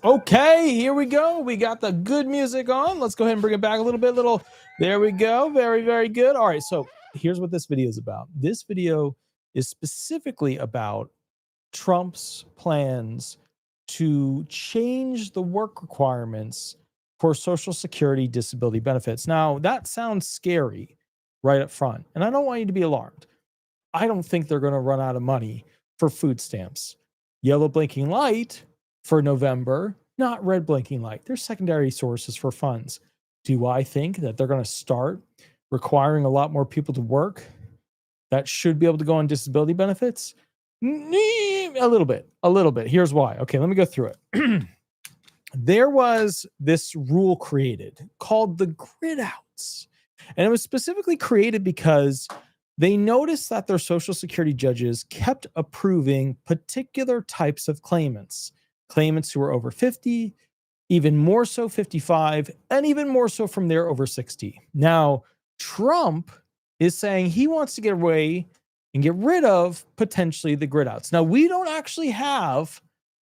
Okay, here we go. We got the good music on. Let's go ahead and bring it back a little bit. There we go. Very, very good. All right, so here's what this video is about. This video is specifically about Trump's plans to change the work requirements for Social Security disability benefits. Now, that sounds scary right up front, and I don't want you to be alarmed. I don't think they're going to run out of money for food stamps. Yellow blinking light for November, not red blinking light. They're secondary sources for funds. Do I think that they're going to start requiring a lot more people to work that should be able to go on disability benefits? A little bit. Here's why. Okay, let me go through it. There was this rule created called the grid outs. And it was specifically created because they noticed that their Social Security judges kept approving particular types of claimants who were over 50, even more so 55, and even more so from there over 60. Now, Trump is saying he wants to get away and get rid of potentially the grid outs. Now, we don't actually have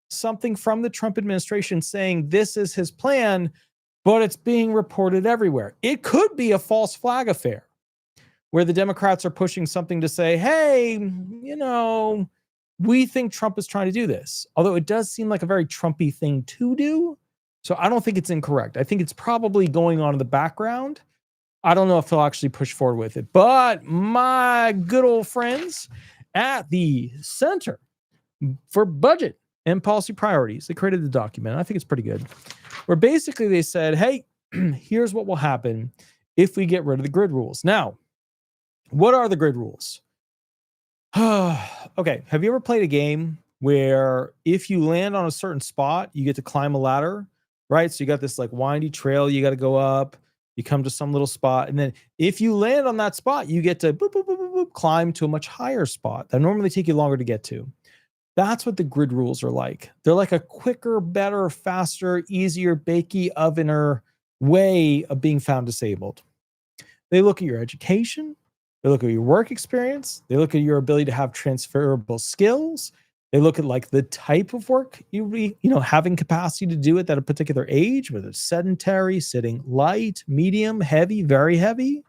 something from the Trump administration saying this is his plan, but it's being reported everywhere. It could be a false flag affair where the Democrats are pushing something to say, hey, we think Trump is trying to do this. Although it does seem like a very Trumpy thing to do. So I don't think it's incorrect. I think it's probably going on in the background. I don't know if he'll actually push forward with it. But my good old friends at the Center for Budget and Policy Priorities, they created the document. I think it's pretty good. Where basically they said, hey, here's what will happen if we get rid of the grid rules. Now, what are the grid rules? Okay, have you ever played a game where if you land on a certain spot, you get to climb a ladder, right? So you got this like windy trail you got to go up, you come to some little spot, and then if you land on that spot, you get to boop, boop, boop, boop, boop, climb to a much higher spot that normally take you longer to get to. That's what the grid rules are like. They're like a quicker, better, faster, easier, bakey, ovener way of being found disabled. They look at your education. They look at your work experience. They look at your ability to have transferable skills. They look at like the type of work having capacity to do it at a particular age, whether it's sedentary, sitting, light, medium, heavy, very heavy.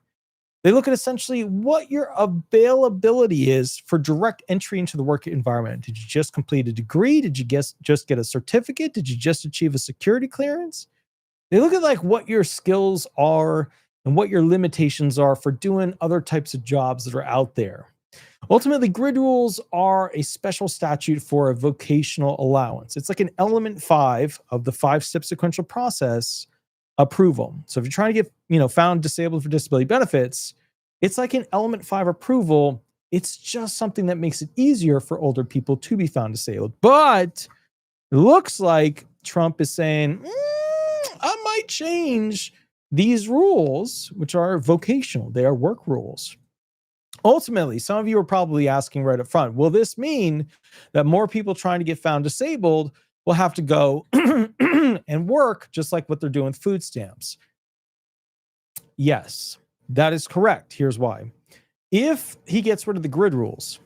They look at essentially what your availability is for direct entry into the work environment. Did you just complete a degree? Did you just get a certificate? Did you just achieve a security clearance? They look at like what your skills are and what your limitations are for doing other types of jobs that are out there. Ultimately, grid rules are a special statute for a vocational allowance. It's like an element 5 of the 5-step sequential process approval. So if you're trying to get, found disabled for disability benefits, it's like an element 5 approval. It's just something that makes it easier for older people to be found disabled. But it looks like Trump is saying, I might change these rules, which are vocational. They are work rules. Ultimately, some of you are probably asking right up front, will this mean that more people trying to get found disabled will have to go and work just like what they're doing with food stamps? Yes, that is correct. Here's why. If he gets rid of the grid rules,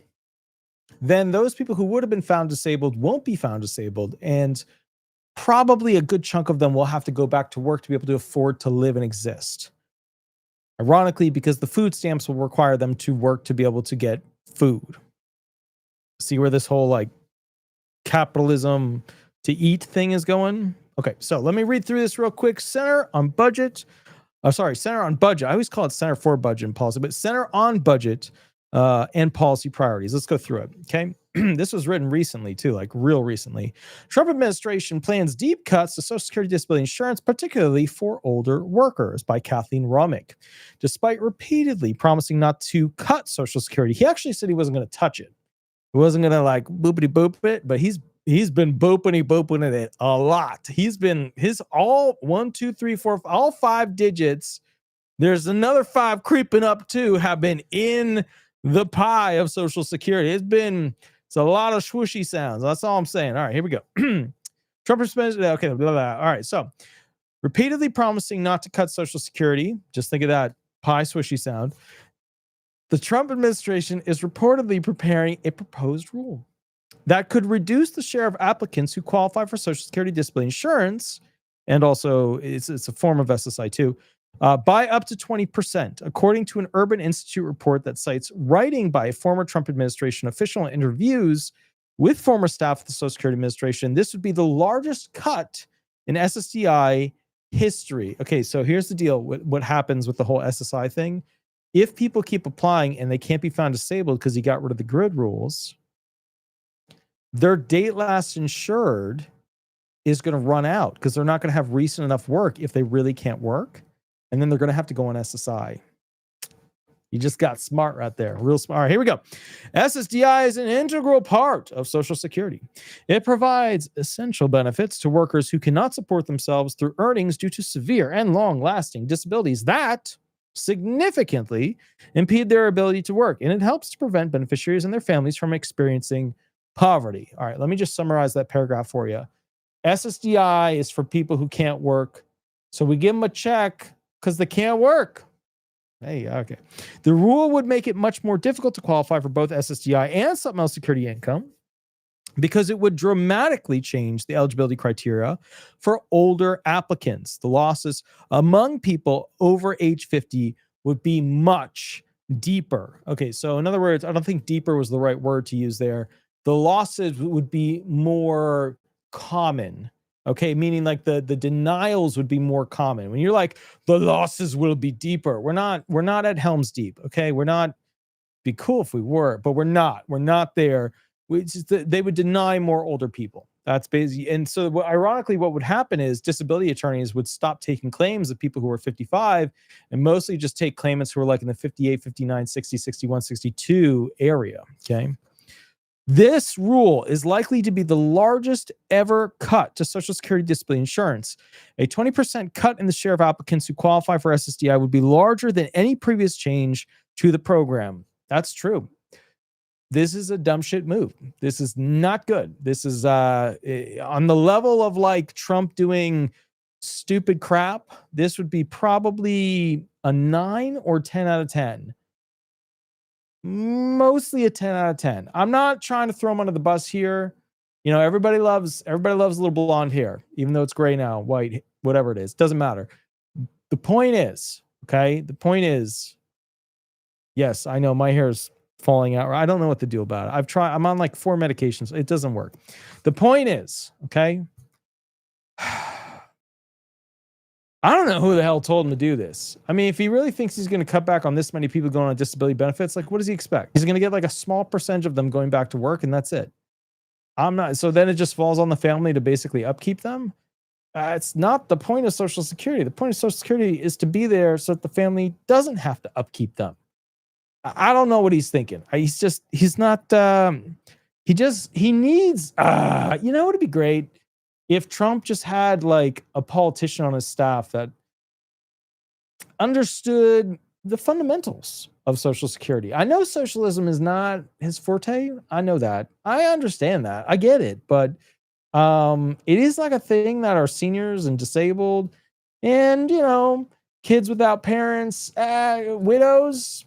then those people who would have been found disabled won't be found disabled, and probably a good chunk of them will have to go back to work to be able to afford to live and exist. Ironically, because the food stamps will require them to work to be able to get food. See where this whole like capitalism to eat thing is going? Okay, so let me read through this real quick. Center on Budget. Center on Budget. I always call it Center for Budget and Policy, but Center on Budget and Policy Priorities. Let's go through it, okay? This was written recently, too, like real recently. Trump administration plans deep cuts to Social Security disability insurance, particularly for older workers, by Kathleen Romick. Despite repeatedly promising not to cut Social Security, he actually said he wasn't going to touch it. He wasn't going to like boopity boop it, but he's been booping it a lot. He's been all 1, 2, 3, 4, all 5 digits. There's another 5 creeping up too, have been in the pie of Social Security. It's a lot of swooshy sounds. That's all I'm saying. All right, here we go. Trump spends, okay, blah, blah, blah. All right, so repeatedly promising not to cut Social Security. Just think of that pie swooshy sound. The Trump administration is reportedly preparing a proposed rule that could reduce the share of applicants who qualify for Social Security disability insurance, and also it's a form of SSI too, by up to 20%, according to an Urban Institute report that cites writing by a former Trump administration official and interviews with former staff of the Social Security Administration. This would be the largest cut in SSDI history. Okay, so here's the deal. What happens with the whole SSI thing? If people keep applying and they can't be found disabled because he got rid of the grid rules, their date last insured is going to run out because they're not going to have recent enough work if they really can't work. And then they're going to have to go on SSI. You just got smart right there. Real smart. All right, here we go. SSDI is an integral part of Social Security. It provides essential benefits to workers who cannot support themselves through earnings due to severe and long-lasting disabilities that significantly impede their ability to work. And it helps to prevent beneficiaries and their families from experiencing poverty. All right, let me just summarize that paragraph for you. SSDI is for people who can't work. So we give them a check because they can't work. Hey, okay. The rule would make it much more difficult to qualify for both SSDI and supplemental security income because it would dramatically change the eligibility criteria for older applicants. The losses among people over age 50 would be much deeper. Okay, so in other words, I don't think deeper was the right word to use there. The losses would be more common. Okay, meaning like the denials would be more common. When you're like, the losses will be deeper. We're not at Helm's Deep. Okay, we're not. Be cool if we were, but we're not. We're not there. They would deny more older people. That's basically. And so ironically, what would happen is disability attorneys would stop taking claims of people who are 55 and mostly just take claimants who are like in the 58, 59, 60, 61, 62 area. Okay. This rule is likely to be the largest ever cut to Social Security disability insurance. A 20% cut in the share of applicants who qualify for SSDI would be larger than any previous change to the program. That's true. This is a dumb shit move. This is not good. This is on the level of like Trump doing stupid crap. This would be probably a 9 or 10 out of 10. Mostly a 10 out of 10. I'm not trying to throw him under the bus here. You know, everybody loves a little blonde hair, even though it's gray now, white, whatever it is. Doesn't matter. The point is, okay? The point is, yes, I know my hair's falling out. I don't know what to do about it. I'm on like 4 medications. It doesn't work. The point is, okay? I don't know who the hell told him to do this. I mean, if he really thinks he's going to cut back on this many people going on disability benefits, like what does he expect? He's going to get like a small percentage of them going back to work and that's it. So then it just falls on the family to basically upkeep them. It's not the point of Social Security. The point of Social Security is to be there so that the family doesn't have to upkeep them. I don't know what he's thinking. He needs, you know, it'd be great if Trump just had like a politician on his staff that understood the fundamentals of Social Security. I know socialism is not his forte. I know that. I understand that. I get it. But it is like a thing that our seniors and disabled and, you know, kids without parents, widows,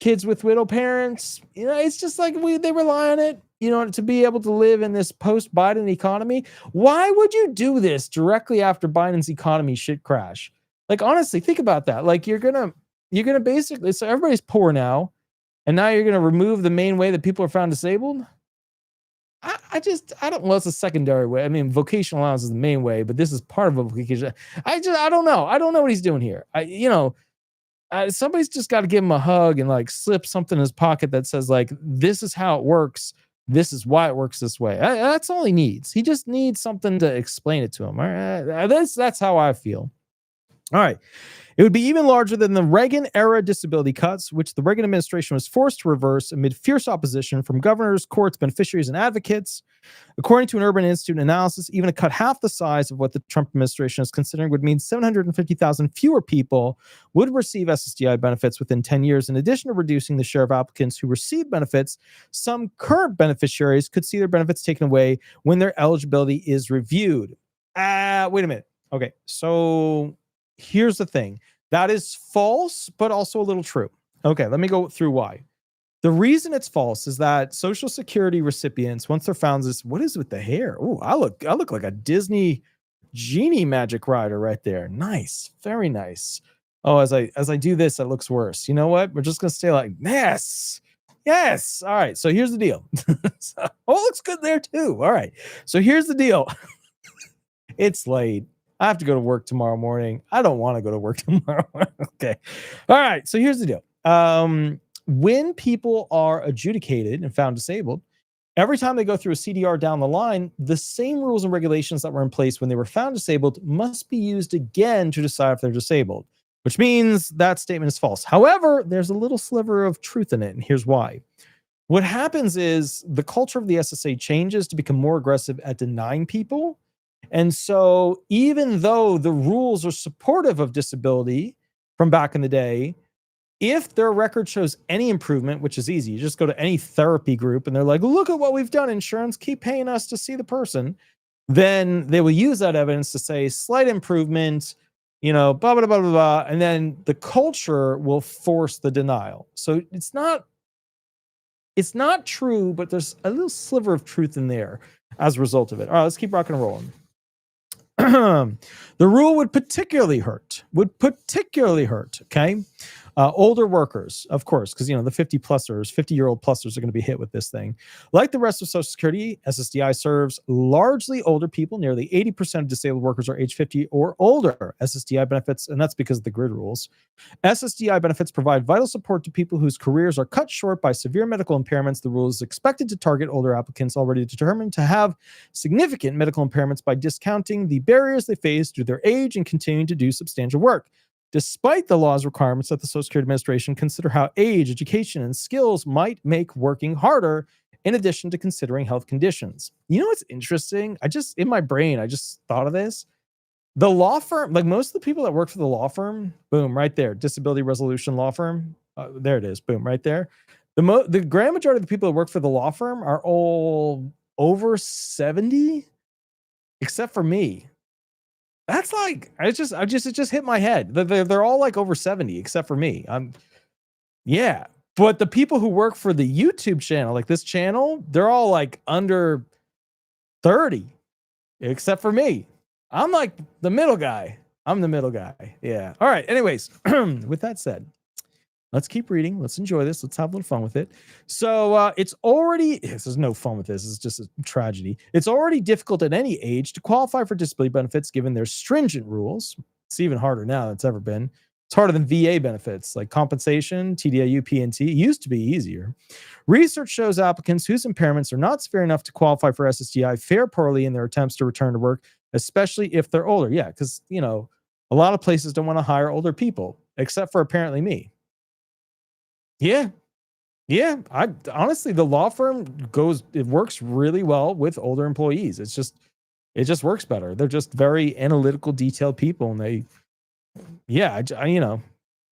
kids with widow parents, you know, it's just like they rely on it, you know, to be able to live in this post-Biden economy. Why would you do this directly after Biden's economy shit crash? Like, honestly, think about that. Like, you're gonna basically, so everybody's poor now, and now you're gonna remove the main way that people are found disabled. I don't. Well, it's a secondary way. I mean, vocational allowance is the main way, but this is part of a vocation. I don't know. I don't know what he's doing here. Somebody's just got to give him a hug and like slip something in his pocket that says like, this is how it works. This is why it works this way. That's all he needs. He just needs something to explain it to him. All right? That's how I feel. All right. It would be even larger than the Reagan-era disability cuts, which the Reagan administration was forced to reverse amid fierce opposition from governors, courts, beneficiaries, and advocates. According to an Urban Institute analysis, even to cut half the size of what the Trump administration is considering would mean 750,000 fewer people would receive SSDI benefits within 10 years. In addition to reducing the share of applicants who receive benefits, some current beneficiaries could see their benefits taken away when their eligibility is reviewed. Wait a minute. Okay, so here's the thing. That is false, but also a little true. Okay, let me go through why. The reason it's false is that Social Security recipients, once they're found this, what is with the hair? Oh, I look like a Disney genie magic rider right there. Nice, very nice. Oh, as I do this, it looks worse. You know what? We're just gonna stay like yes, yes. All right. So here's the deal. So, oh, it looks good there too. All right. So here's the deal. It's late. I have to go to work tomorrow morning. I don't want to go to work tomorrow. Okay. All right. So here's the deal. When people are adjudicated and found disabled, every time they go through a CDR down the line, the same rules and regulations that were in place when they were found disabled must be used again to decide if they're disabled, which means that statement is false. However, there's a little sliver of truth in it, and here's why. What happens is the culture of the SSA changes to become more aggressive at denying people. And so even though the rules are supportive of disability from back in the day, if their record shows any improvement, which is easy, you just go to any therapy group and they're like, look at what we've done, insurance, keep paying us to see the person. Then they will use that evidence to say slight improvement, blah, blah, blah, blah, blah. And then the culture will force the denial. So it's not true, but there's a little sliver of truth in there as a result of it. All right, let's keep rocking and rolling. The rule would particularly hurt. Okay. Older workers, of course, because the 50-year-old plusers are going to be hit with this thing. Like the rest of Social Security, SSDI serves largely older people. Nearly 80% of disabled workers are age 50 or older. SSDI benefits, and that's because of the grid rules. SSDI benefits provide vital support to people whose careers are cut short by severe medical impairments. The rule is expected to target older applicants already determined to have significant medical impairments by discounting the barriers they face due to their age and continuing to do substantial work. Despite the law's requirements that the Social Security Administration consider how age, education, and skills might make working harder, in addition to considering health conditions. You know what's interesting? In my brain, I just thought of this. The law firm, like most of the people that work for the law firm, boom, right there, disability resolution law firm. There it is, boom, right there. The grand majority of the people that work for the law firm are all over 70, except for me. That's like, it just hit my head. They're all like over 70, except for me. Yeah. But the people who work for the YouTube channel, like this channel, they're all like under 30, except for me. I'm like the middle guy. I'm the middle guy. Yeah. All right. Anyways, with that said, let's keep reading. Let's enjoy this. Let's have a little fun with it. So there's no fun with this. It's just a tragedy. It's already difficult at any age to qualify for disability benefits given their stringent rules. It's even harder now than it's ever been. It's harder than VA benefits like compensation, TDIU, PNT. It used to be easier. Research shows applicants whose impairments are not severe enough to qualify for SSDI fare poorly in their attempts to return to work, especially if they're older. Yeah, because, a lot of places don't want to hire older people, except for apparently me. Yeah. I honestly, the law firm it works really well with older employees. It just works better. They're just very analytical, detailed people. And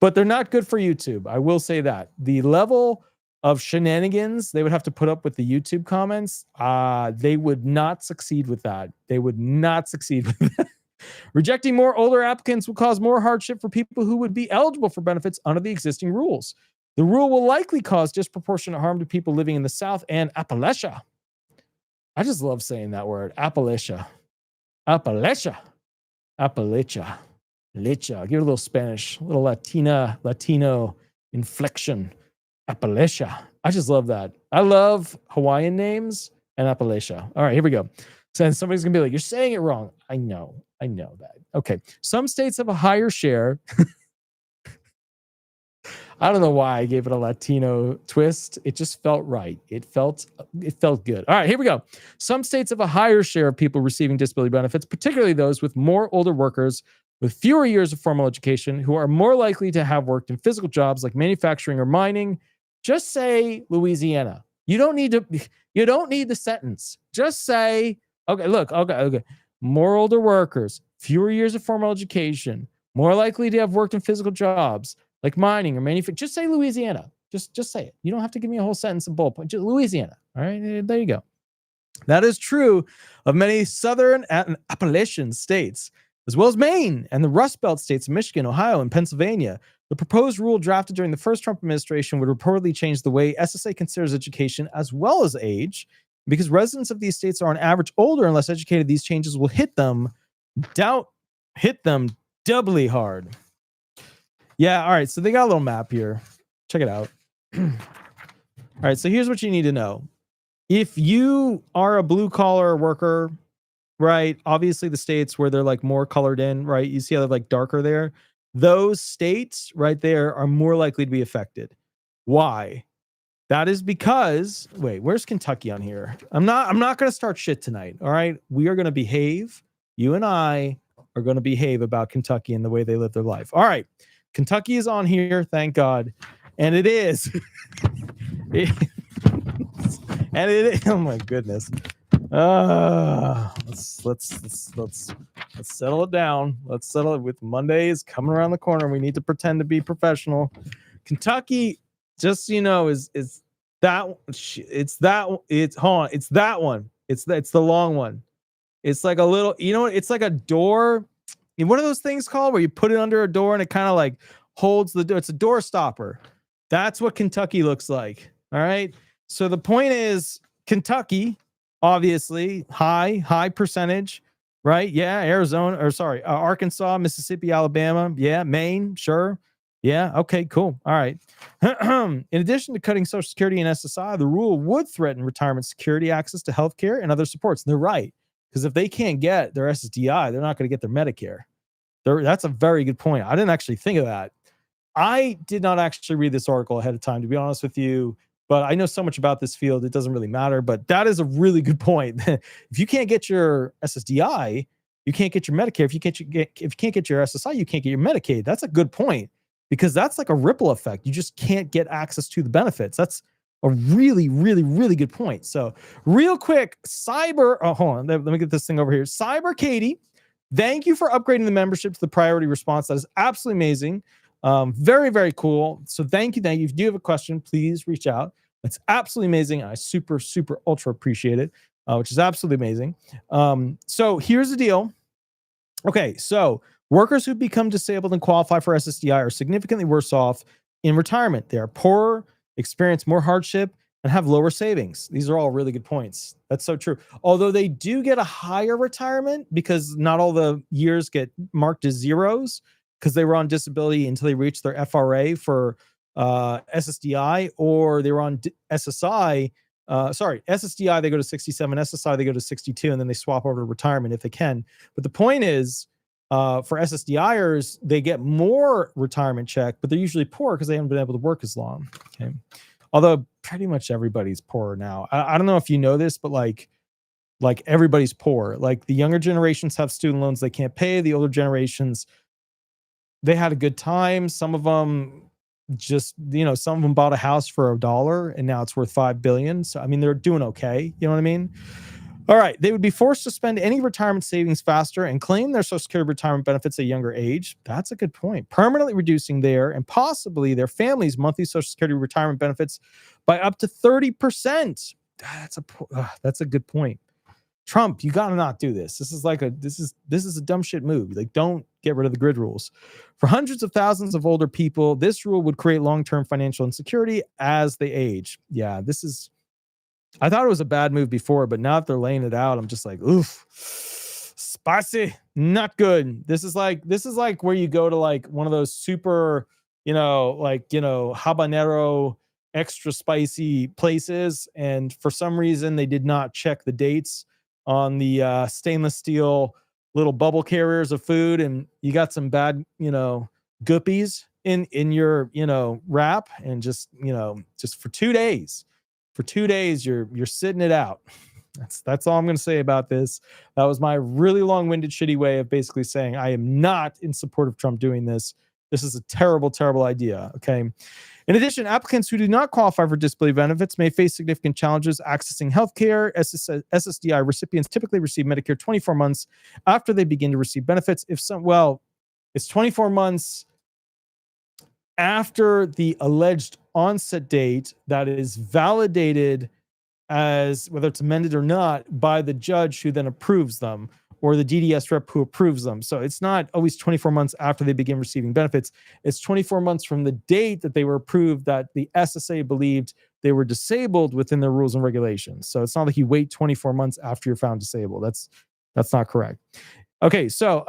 but they're not good for YouTube. I will say that the level of shenanigans they would have to put up with the YouTube comments, they would not succeed with that. Rejecting more older applicants will cause more hardship for people who would be eligible for benefits under the existing rules. The rule will likely cause disproportionate harm to people living in the South and Appalachia. I just love saying that word, Appalachia. Licha. Give it a little Spanish, a little Latino inflection. Appalachia. I just love that. I love Hawaiian names and Appalachia. All right, here we go. So somebody's going to be like, you're saying it wrong. I know that. Okay. Some states have a higher share. I don't know why I gave it a Latino twist. It just felt right. It felt good. All right, here we go. Some states have a higher share of people receiving disability benefits, particularly those with more older workers with fewer years of formal education who are more likely to have worked in physical jobs like manufacturing or mining. Just say Louisiana. You don't need the sentence. Just say, okay. More older workers, fewer years of formal education, more likely to have worked in physical jobs like mining or manufacturing. Just say Louisiana. Just say it. You don't have to give me a whole sentence and bullet point. Just Louisiana. All right, there you go. That is true of many southern and Appalachian states. as well as Maine and the Rust Belt states of Michigan, Ohio, and Pennsylvania. The proposed rule drafted during the first Trump administration would reportedly change the way SSA considers education as well as age. Because residents of these states are on average older and less educated, these changes will hit them doubly hard. Yeah, all right, so they got a little map here. Check it out. All right, so here's what you need to know. If you are a blue-collar worker, right, obviously the states where they're like more colored in, right, you see how they're like darker there? Those states right there are more likely to be affected. Why? That is because, wait, where's Kentucky on here? I'm not going to start shit tonight, all right? We are going to behave. You and I are going to behave about Kentucky and the way they live their life. All right. Kentucky is on here, thank God. And it is. Oh my goodness. Let's settle it down. Let's settle it with Monday is coming around the corner. We need to pretend to be professional. Kentucky, just so you know, it's that one. It's that one. It's the long one. It's like a little, you know, it's like a door. What are those things called where you put it under a door and it kind of like holds the door? It's a door stopper. That's what Kentucky looks like. All right. So the point is Kentucky, obviously high percentage, right? Yeah. Arkansas, Mississippi, Alabama. Yeah. Maine. Sure. Yeah. Okay, cool. All right. In addition to cutting Social Security and SSI, the rule would threaten retirement security, access to healthcare, and other supports. And they're right. Because if they can't get their SSDI, they're not going to get their Medicare. That's a very good point. I didn't actually think of that. I did not actually read this article ahead of time, to be honest with you, but I know so much about this field, it doesn't really matter. But that is a really good point. If you can't get your SSDI, you can't get your Medicare. If you can't get your SSI, you can't get your Medicaid. That's a good point, because that's like a ripple effect. You just can't get access to the benefits. That's a really, really, really good point. So real quick, hold on. Let me get this thing over here. Cyber Katie, thank you for upgrading the membership to the priority response. That is absolutely amazing. Very, very cool. So thank you. If you do have a question, please reach out. That's absolutely amazing. I super, super ultra appreciate it, which is absolutely amazing. So here's the deal. Okay. So workers who become disabled and qualify for SSDI are significantly worse off in retirement. They are poorer, experience more hardship, and have lower savings. These are all really good points. That's so true. Although they do get a higher retirement because not all the years get marked as zeros because they were on disability until they reached their FRA for SSDI, or they were on SSI. SSDI, they go to 67, SSI, they go to 62, and then they swap over to retirement if they can. But the point is, for SSDIers, they get more retirement check, but they're usually poor because they haven't been able to work as long. Okay. Although pretty much everybody's poor now. I don't know if you know this, but like everybody's poor. Like the younger generations have student loans they can't pay. The older generations, they had a good time. Some of them just, some of them bought a house for $1 and now it's worth $5 billion. So, I mean, they're doing okay. You know what I mean? All right. They would be forced to spend any retirement savings faster and claim their Social Security retirement benefits at a younger age. That's a good point. Permanently reducing their and possibly their family's monthly Social Security retirement benefits by up to 30%. That's a good point. Trump, you gotta not do this. This is a dumb shit move. Like, don't get rid of the grid rules. For hundreds of thousands of older people, this rule would create long-term financial insecurity as they age. Yeah, I thought it was a bad move before, but now that they're laying it out, I'm just like, oof, spicy, not good. This is like where you go to like one of those super, habanero extra spicy places, and for some reason they did not check the dates on the stainless steel little bubble carriers of food, and you got some bad, guppies in your, wrap, and just for 2 days. For 2 days, you're sitting it out. That's all I'm going to say about this. That was my really long-winded, shitty way of basically saying I am not in support of Trump doing this. This is a terrible, terrible idea. Okay. In addition, applicants who do not qualify for disability benefits may face significant challenges accessing healthcare. SSDI recipients typically receive Medicare 24 months after they begin to receive benefits. It's 24 months after the alleged onset date that is validated as, whether it's amended or not, by the judge who then approves them, or the DDS rep who approves them. So it's not always 24 months after they begin receiving benefits. It's 24 months from the date that they were approved that the SSA believed they were disabled within their rules and regulations. So it's not like you wait 24 months after you're found disabled. That's not correct. Okay, so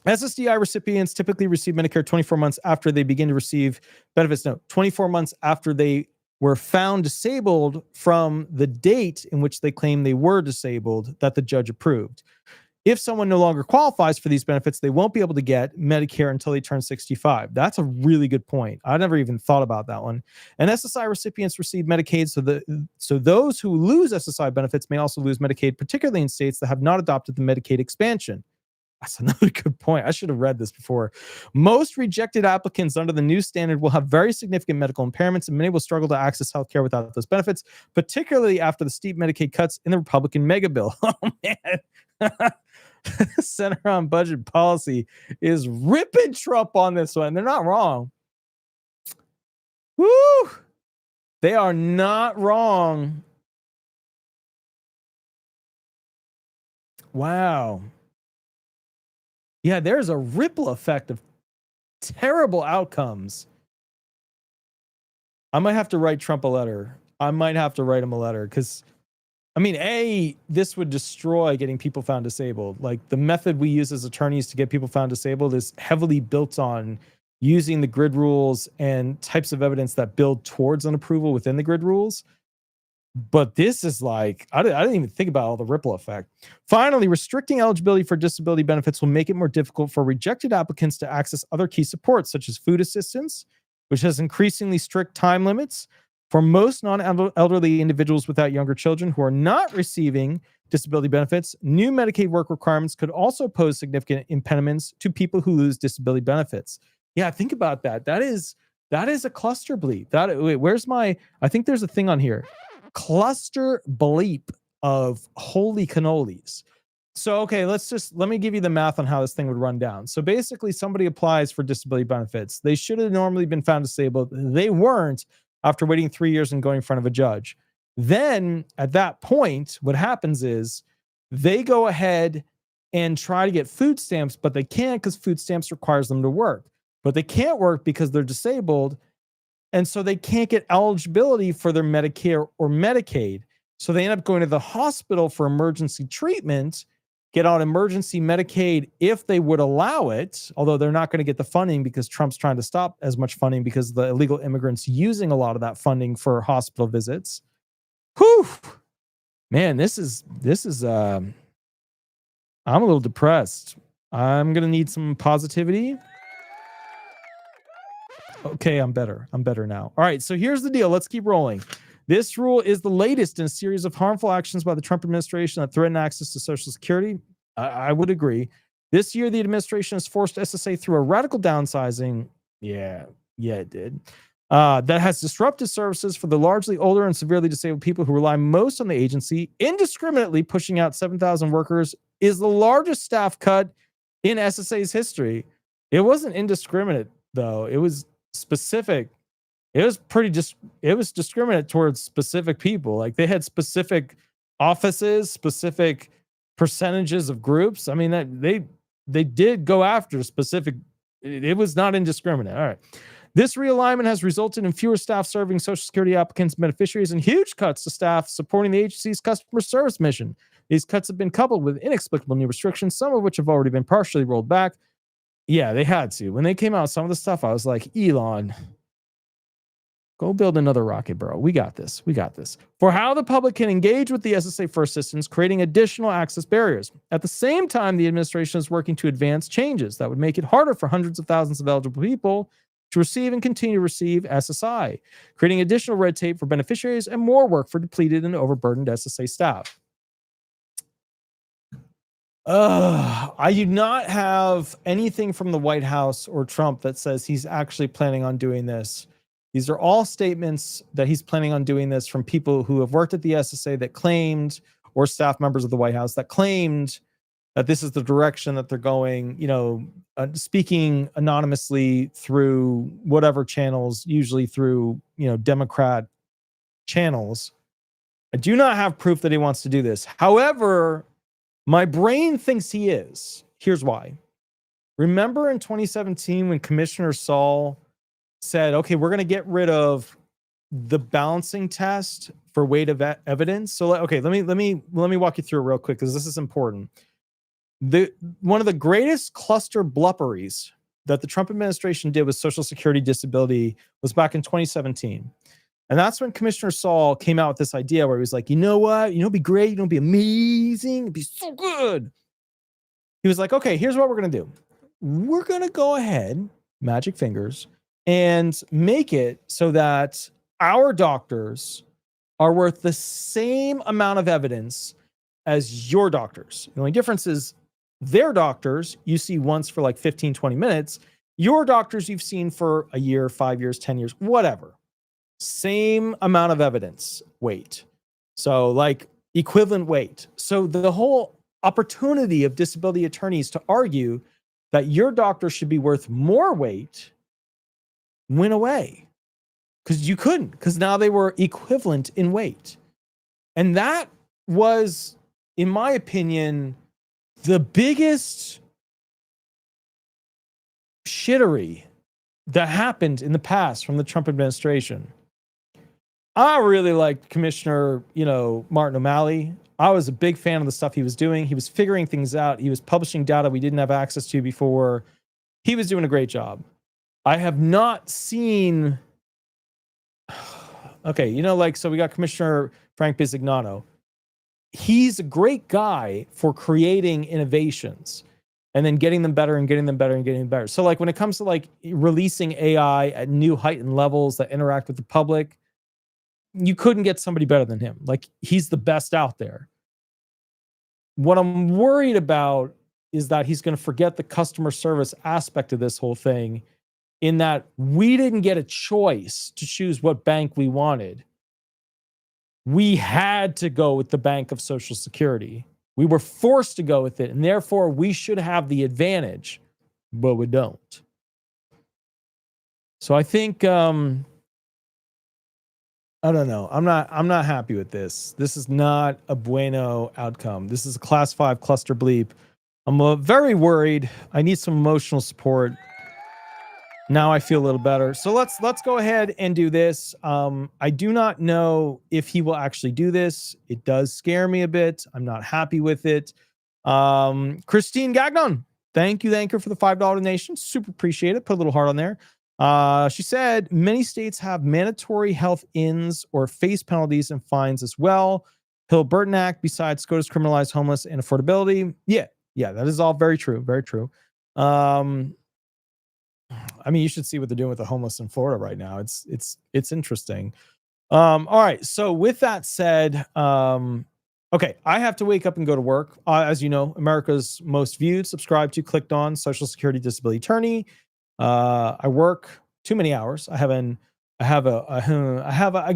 SSDI recipients typically receive Medicare 24 months after they begin to receive benefits. No, 24 months after they were found disabled from the date in which they claim they were disabled that the judge approved. If someone no longer qualifies for these benefits, they won't be able to get Medicare until they turn 65. That's a really good point. I never even thought about that one. And SSI recipients receive Medicaid, so those who lose SSI benefits may also lose Medicaid, particularly in states that have not adopted the Medicaid expansion. That's another good point. I should have read this before. Most rejected applicants under the new standard will have very significant medical impairments, and many will struggle to access healthcare without those benefits, particularly after the steep Medicaid cuts in the Republican mega bill. Oh, man. Center on Budget Policy is ripping Trump on this one. They're not wrong. Woo! They are not wrong. Wow. Yeah, there's a ripple effect of terrible outcomes. I might have to write Trump a letter. I might have to write him a letter because, I mean, this would destroy getting people found disabled. Like the method we use as attorneys to get people found disabled is heavily built on using the grid rules and types of evidence that build towards an approval within the grid rules. But this is like, I didn't even think about all the ripple effect. Finally, restricting eligibility for disability benefits will make it more difficult for rejected applicants to access other key supports, such as food assistance, which has increasingly strict time limits. For most non-elderly individuals without younger children who are not receiving disability benefits, new Medicaid work requirements could also pose significant impediments to people who lose disability benefits. Yeah, think about that. That is a cluster bleep. I think there's a thing on here. Cluster bleep of holy cannolis. So, okay, let me give you the math on how this thing would run down. So basically somebody applies for disability benefits. They should have normally been found disabled. They weren't after waiting 3 years and going in front of a judge. Then at that point, what happens is they go ahead and try to get food stamps, but they can't because food stamps requires them to work. But they can't work because they're disabled. And so they can't get eligibility for their Medicare or Medicaid. So they end up going to the hospital for emergency treatment, get on emergency Medicaid if they would allow it, although they're not going to get the funding because Trump's trying to stop as much funding because the illegal immigrants using a lot of that funding for hospital visits. Whew! Man, this is I'm a little depressed. I'm going to need some positivity. Okay, I'm better. I'm better now. All right, so here's the deal. Let's keep rolling. This rule is the latest in a series of harmful actions by the Trump administration that threaten access to Social Security. I would agree. This year, the administration has forced SSA through a radical downsizing. Yeah, it did. That has disrupted services for the largely older and severely disabled people who rely most on the agency. Indiscriminately pushing out 7,000 workers is the largest staff cut in SSA's history. It wasn't indiscriminate, though. It was specific. It was discriminate towards specific people. Like they had specific offices, specific percentages of groups. I mean, they did go after specific. It was not indiscriminate. All right. This realignment has resulted in fewer staff serving Social Security applicants, beneficiaries, and huge cuts to staff supporting the agency's customer service mission. These cuts have been coupled with inexplicable new restrictions, some of which have already been partially rolled back. Yeah, they had to. When they came out with some of the stuff, I was like, Elon, go build another rocket, bro. We got this. For how the public can engage with the SSA for assistance, creating additional access barriers. At the same time, the administration is working to advance changes that would make it harder for hundreds of thousands of eligible people to receive and continue to receive SSI, creating additional red tape for beneficiaries and more work for depleted and overburdened SSA staff. I do not have anything from the White House or Trump that says he's actually planning on doing this. These are all statements that he's planning on doing this from people who have worked at the SSA that claimed, or staff members of the White House that claimed that this is the direction that they're going, speaking anonymously through whatever channels, usually through, Democrat channels. I do not have proof that he wants to do this. However, My brain thinks he is. Here's why. Remember in 2017 when Commissioner Saul said, okay, we're going to get rid of the balancing test for weight of evidence. So, okay, let me walk you through it real quick because this is important. One of the greatest cluster blupperies that the Trump administration did with Social Security disability was back in 2017. And that's when Commissioner Saul came out with this idea where he was like, you know what? You know, it'd be great. You know, it'd be amazing. It'd be so good. He was like, okay, here's what we're going to do. We're going to go ahead, magic fingers, and make it so that our doctors are worth the same amount of evidence as your doctors. The only difference is their doctors you see once for like 15, 20 minutes. Your doctors you've seen for a year, 5 years, 10 years, whatever. Same amount of evidence weight. So like equivalent weight. So the whole opportunity of disability attorneys to argue that your doctor should be worth more weight went away because you couldn't, because now they were equivalent in weight. And that was, in my opinion, the biggest shittery that happened in the past from the Trump administration. I really liked Commissioner, Martin O'Malley. I was a big fan of the stuff he was doing. He was figuring things out. He was publishing data we didn't have access to before. He was doing a great job. I have not seen... Okay, so we got Commissioner Frank Bisignano. He's a great guy for creating innovations and then getting them better and getting them better and getting them better. So like when it comes to like releasing AI at new heightened levels that interact with the public, you couldn't get somebody better than him. Like he's the best out there. What I'm worried about is that he's going to forget the customer service aspect of this whole thing, in that we didn't get a choice to choose what bank we wanted. We had to go with the Bank of Social Security. We were forced to go with it, and therefore we should have the advantage, but we don't. So I think, I don't know. I'm not happy with this. This is not a bueno outcome. This is a class 5 cluster bleep. I'm very worried. I need some emotional support. Now I feel a little better. So let's go ahead and do this. I do not know if he will actually do this. It does scare me a bit. I'm not happy with it. Christine Gagnon, thank you for the $5 donation. Super appreciate it. Put a little heart on there. She said many states have mandatory health ins or face penalties and fines as well. Hill-Burton Act, besides SCOTUS, criminalized homeless and affordability. Yeah, that is all very true. Very true. I mean, you should see what they're doing with the homeless in Florida right now. It's interesting. All right. So with that said, okay, I have to wake up and go to work. As you know, America's most viewed, subscribed to, clicked on Social Security Disability Attorney. I work too many hours. I guess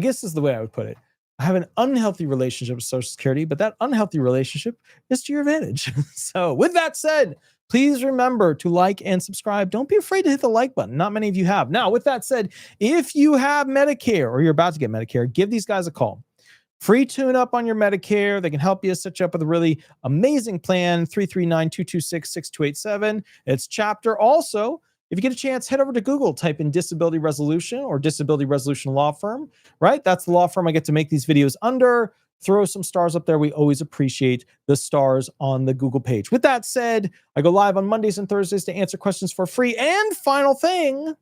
this is the way I would put it. I have an unhealthy relationship with Social Security, but that unhealthy relationship is to your advantage. So with that said, please remember to like and subscribe. Don't be afraid to hit the like button. Not many of you have. Now, with that said, if you have Medicare or you're about to get Medicare, give these guys a call. Free tune-up on your Medicare. They can help you set you up with a really amazing plan, 339-226-6287. It's Chapter. Also, if you get a chance, head over to Google, type in Disability Resolution or Disability Resolution Law Firm, right? That's the law firm I get to make these videos under. Throw some stars up there. We always appreciate the stars on the Google page. With that said, I go live on Mondays and Thursdays to answer questions for free. And final thing,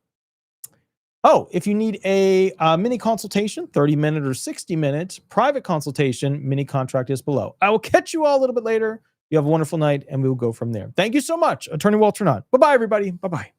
if you need a mini consultation, 30-minute or 60-minute private consultation, mini contract is below. I will catch you all a little bit later. You have a wonderful night, and we will go from there. Thank you so much. Attorney Walter Hnot. Bye-bye, everybody. Bye-bye.